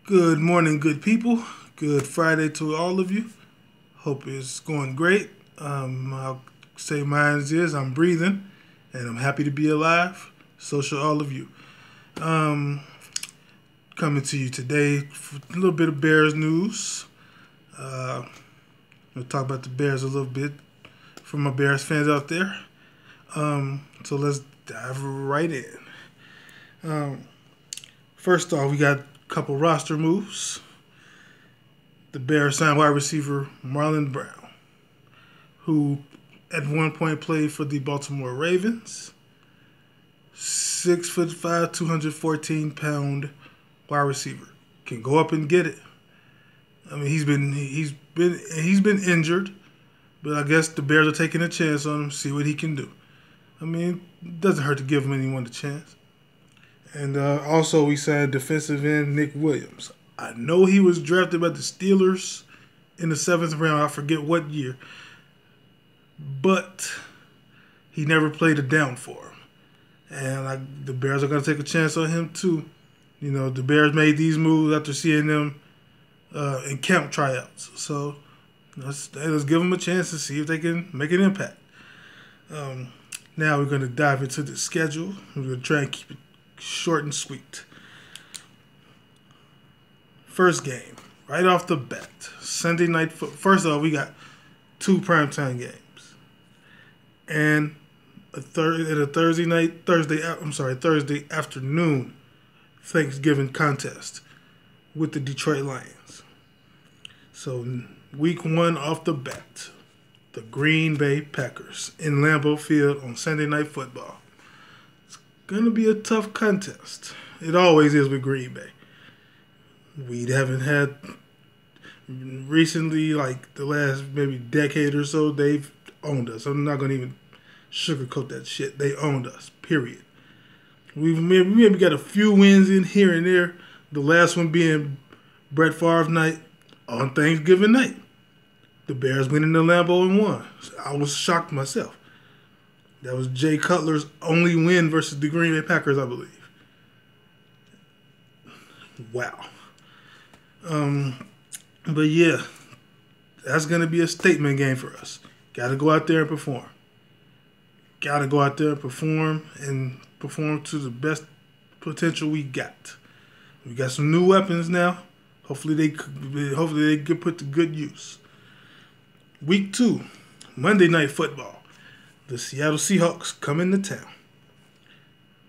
Good morning, good people. Good Friday to all of you. Hope it's going great. I'll say mine is I'm breathing and I'm happy to be alive. So should all of you. Um, Coming to you today for a little bit of Bears news. We'll talk about the Bears a little bit for my Bears fans out there. So let's dive right in. Um, First off, we got a couple roster moves. The Bears signed wide receiver Marlon Brown, who at one point played for the Baltimore Ravens. 6'5", 214-pound wide receiver can go up and get it. I mean, he's been injured, but I guess the Bears are taking a chance on him, see what he can do. I mean, it doesn't hurt to give anyone a chance. And also, we signed defensive end Nick Williams. I know he was drafted by the Steelers in the 7th round. I forget what year. But he never played it down for him. And the Bears are going to take a chance on him, too. You know, the Bears made these moves after seeing them in camp tryouts. So let's give them a chance to see if they can make an impact. Now we're going to dive into the schedule. We're going to try and keep it short and sweet. First game, right off the bat, Sunday night football. First off, we got 2 primetime games, and a Thursday afternoon Thanksgiving contest with the Detroit Lions. So week 1 off the bat, the Green Bay Packers in Lambeau Field on Sunday Night Football. It's gonna be a tough contest. It always is with Green Bay. We haven't had recently, like the last maybe decade or so, they've owned us. I'm not going to even sugarcoat that shit. They owned us, period. We maybe got a few wins in here and there, the last one being Brett Favre night on Thanksgiving night. The Bears went into Lambeau and won. I was shocked myself. That was Jay Cutler's only win versus the Green Bay Packers, I believe. Wow. But yeah, that's going to be a statement game for us. Got to go out there and perform. Got to go out there and perform to the best potential we got. We got some new weapons now. Hopefully they get put to good use. Week 2, Monday Night Football. The Seattle Seahawks come into town.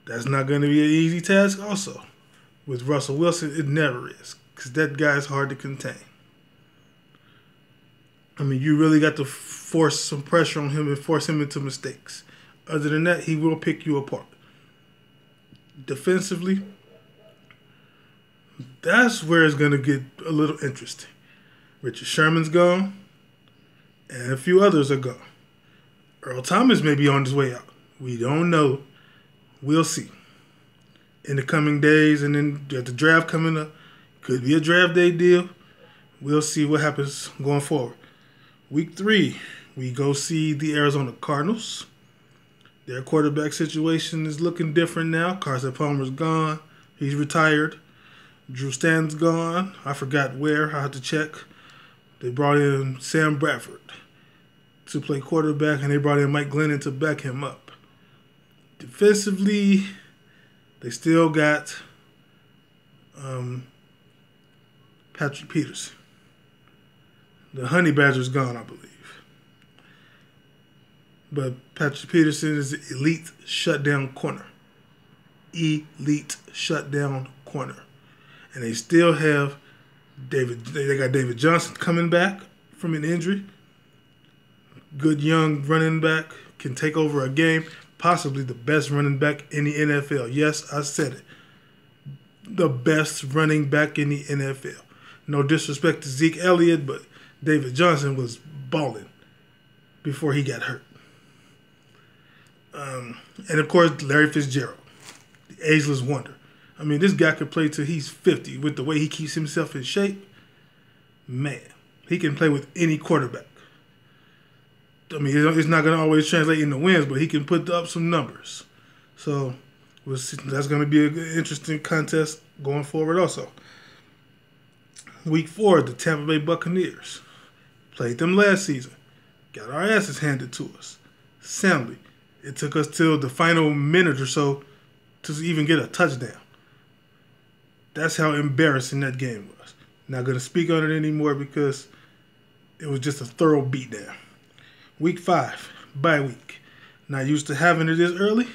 That's not going to be an easy task also. With Russell Wilson, it never is. Because that guy's hard to contain. I mean, you really got to force some pressure on him and force him into mistakes. Other than that, he will pick you apart. Defensively, that's where it's going to get a little interesting. Richard Sherman's gone, and a few others are gone. Earl Thomas may be on his way out. We don't know. We'll see. In the coming days, and then the draft coming up, could be a draft day deal. We'll see what happens going forward. Week 3, we go see the Arizona Cardinals. Their quarterback situation is looking different now. Carson Palmer's gone. He's retired. Drew Stanton's gone. I forgot where. I had to check. They brought in Sam Bradford to play quarterback, and they brought in Mike Glennon to back him up. Defensively, they still got Patrick Peterson. The Honey Badger's gone, I believe. But Patrick Peterson is an elite shutdown corner. Elite shutdown corner. And they still have they got David Johnson coming back from an injury. Good young running back, can take over a game. Possibly the best running back in the NFL. Yes, I said it. The best running back in the NFL. No disrespect to Zeke Elliott, but David Johnson was balling before he got hurt. And of course, Larry Fitzgerald, the ageless wonder. I mean, this guy could play till he's 50 with the way he keeps himself in shape. Man, he can play with any quarterback. I mean, it's not going to always translate into wins, but he can put up some numbers. So that's going to be an interesting contest going forward also. Week 4, the Tampa Bay Buccaneers. Played them last season. Got our asses handed to us. Soundly. It took us till the final minute or so to even get a touchdown. That's how embarrassing that game was. Not going to speak on it anymore because it was just a thorough beatdown. Week 5, bye week. Not used to having it this early.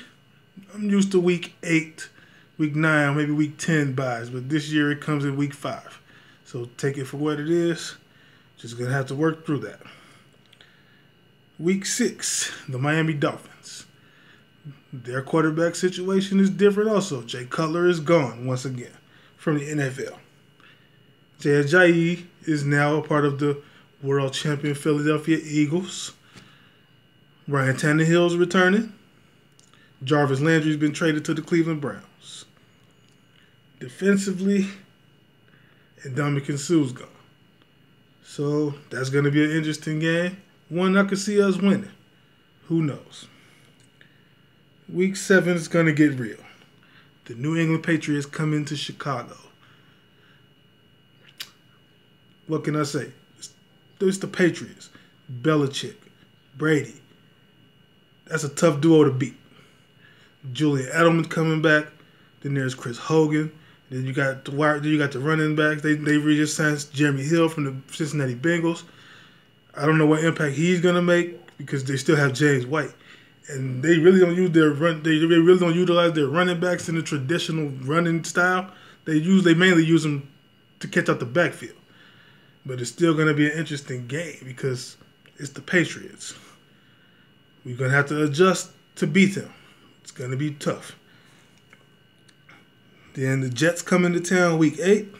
I'm used to week 8, week 9, maybe week 10 buys, but this year it comes in week 5. So take it for what it is. Just going to have to work through that. Week 6, the Miami Dolphins. Their quarterback situation is different also. Jay Cutler is gone once again from the NFL. Jay Ajayi is now a part of the world champion Philadelphia Eagles. Ryan Tannehill's returning. Jarvis Landry's been traded to the Cleveland Browns. Defensively, Ndamukong Suh's gone. So that's going to be an interesting game. One I could see us winning. Who knows? Week 7 is going to get real. The New England Patriots come into Chicago. What can I say? It's the Patriots. Belichick. Brady. That's a tough duo to beat. Julian Edelman coming back. Then there's Chris Hogan. Then you got the running backs. They just signed Jeremy Hill from the Cincinnati Bengals. I don't know what impact he's gonna make because they still have James White, and they really don't use their run. They really don't utilize their running backs in the traditional running style. They mainly use them to catch out the backfield. But it's still gonna be an interesting game because it's the Patriots. We're gonna have to adjust to beat them. It's gonna be tough. Then the Jets come into town week 8.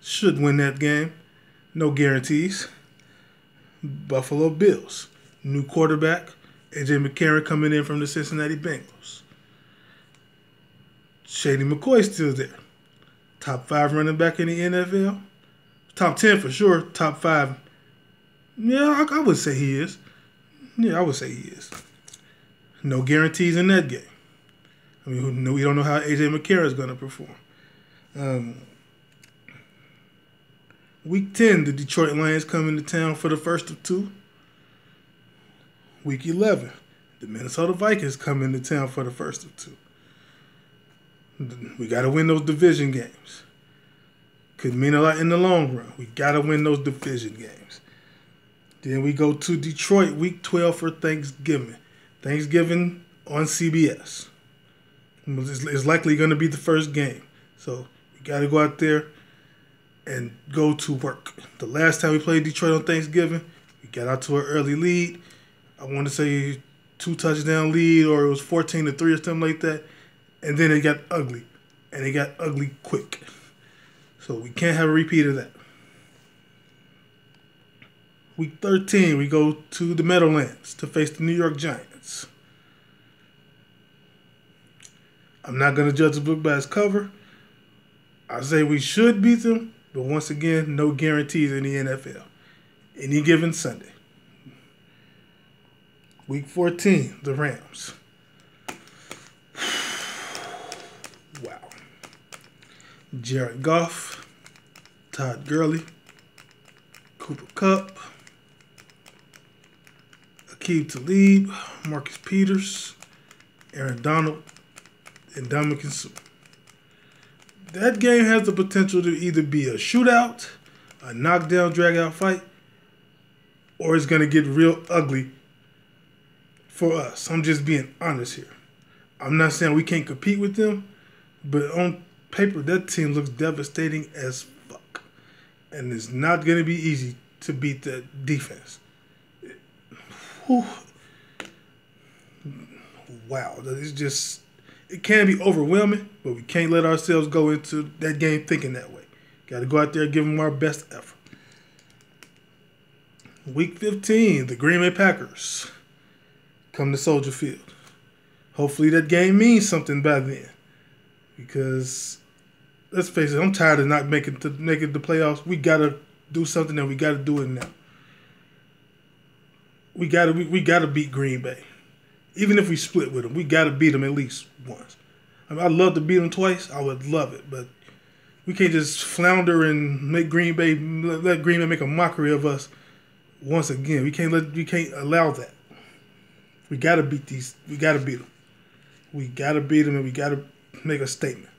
Should win that game. No guarantees. Buffalo Bills. New quarterback. A.J. McCarron coming in from the Cincinnati Bengals. Shady McCoy's still there. Top 5 running back in the NFL. Top 10 for sure. Top 5. Yeah, I would say he is. Yeah, I would say he is. No guarantees in that game. I mean, we don't know how A.J. McCarron is going to perform. Week 10, the Detroit Lions come into town for the first of 2. Week 11, the Minnesota Vikings come into town for the first of 2. We got to win those division games. Could mean a lot in the long run. We got to win those division games. Then we go to Detroit week 12 for Thanksgiving. Thanksgiving on CBS. It's likely going to be the first game. So we got to go out there and go to work. The last time we played Detroit on Thanksgiving, we got out to an early lead. I want to say 2 touchdown lead, or it was 14-3 or something like that. And then it got ugly. And it got ugly quick. So we can't have a repeat of that. Week 13, we go to the Meadowlands to face the New York Giants. I'm not going to judge the book by its cover. I say we should beat them, but once again, no guarantees in the NFL. Any given Sunday. Week 14, the Rams. Wow. Jared Goff, Todd Gurley, Cooper Kupp, Aqib Talib, Marcus Peters, Aaron Donald, and Ndamukong Suh. That game has the potential to either be a shootout, a knockdown, drag-out fight, or it's going to get real ugly for us. I'm just being honest here. I'm not saying we can't compete with them, but on paper, that team looks devastating as fuck. And it's not going to be easy to beat that defense. Whew. Wow. It's just... It can be overwhelming, but we can't let ourselves go into that game thinking that way. Got to go out there and give them our best effort. Week 15, the Green Bay Packers come to Soldier Field. Hopefully that game means something by then. Because, let's face it, I'm tired of not making the playoffs. We got to do something, and we got to do it now. We got to beat Green Bay. Even if we split with them, we got to beat them at least once. I mean, I'd love to beat them twice. I would love it, but We can't just flounder and make Green Bay let Green Bay make a mockery of us once again. We can't allow that. We gotta beat these. We gotta beat them. We gotta beat them, and we gotta make a statement.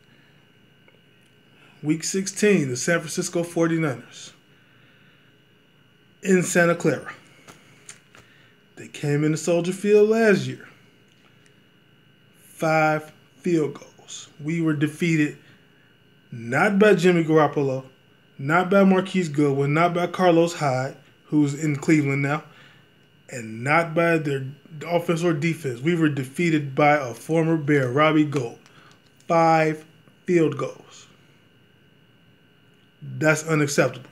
Week 16, the San Francisco 49ers in Santa Clara. They came into Soldier Field last year. 5 field goals. We were defeated not by Jimmy Garoppolo, not by Marquise Goodwin, not by Carlos Hyde, who's in Cleveland now, and not by their offense or defense. We were defeated by a former Bear, Robbie Gould. 5 field goals. That's unacceptable.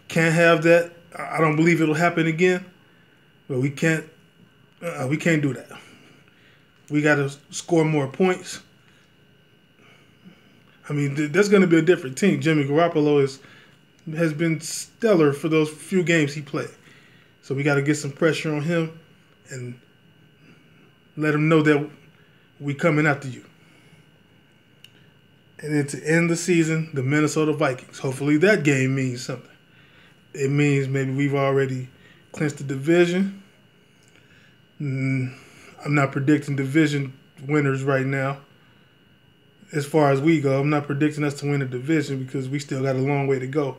Can't have that. I don't believe it'll happen again, but we can't do that. We got to score more points. I mean, there's going to be a different team. Jimmy Garoppolo has been stellar for those few games he played. So we got to get some pressure on him and let him know that we coming after you. And then to end the season, the Minnesota Vikings. Hopefully that game means something. It means maybe we've already clinched the division. I'm not predicting division winners right now. As far as we go, I'm not predicting us to win a division because we still got a long way to go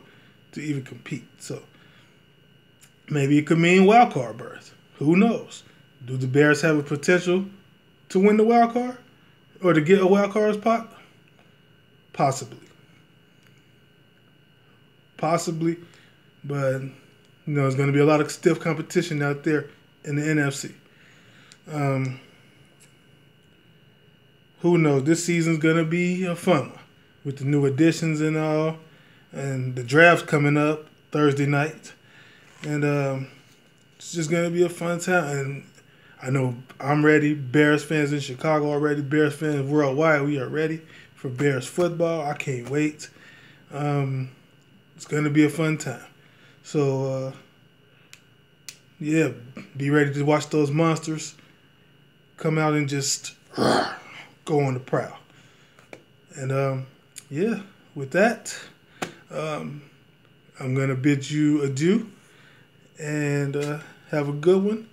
to even compete. So maybe it could mean wild card berth. Who knows? Do the Bears have a potential to win the wild card or to get a wild card spot? Possibly. But there's going to be a lot of stiff competition out there in the NFC. Who knows? This season's going to be a fun one with the new additions and all. And the draft's coming up Thursday night. And it's just going to be a fun time. And I know I'm ready. Bears fans in Chicago are ready. Bears fans worldwide, we are ready for Bears football. I can't wait. It's going to be a fun time. So, be ready to watch those monsters come out and just go on the prowl. And, with that, I'm going to bid you adieu and have a good one.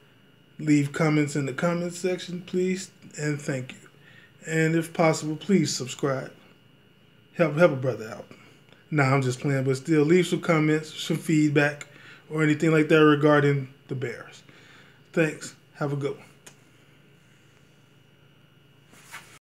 Leave comments in the comments section, please, and thank you. And if possible, please subscribe. Help a brother out. Nah, I'm just playing, but still leave some comments, some feedback, or anything like that regarding the Bears. Thanks. Have a good one.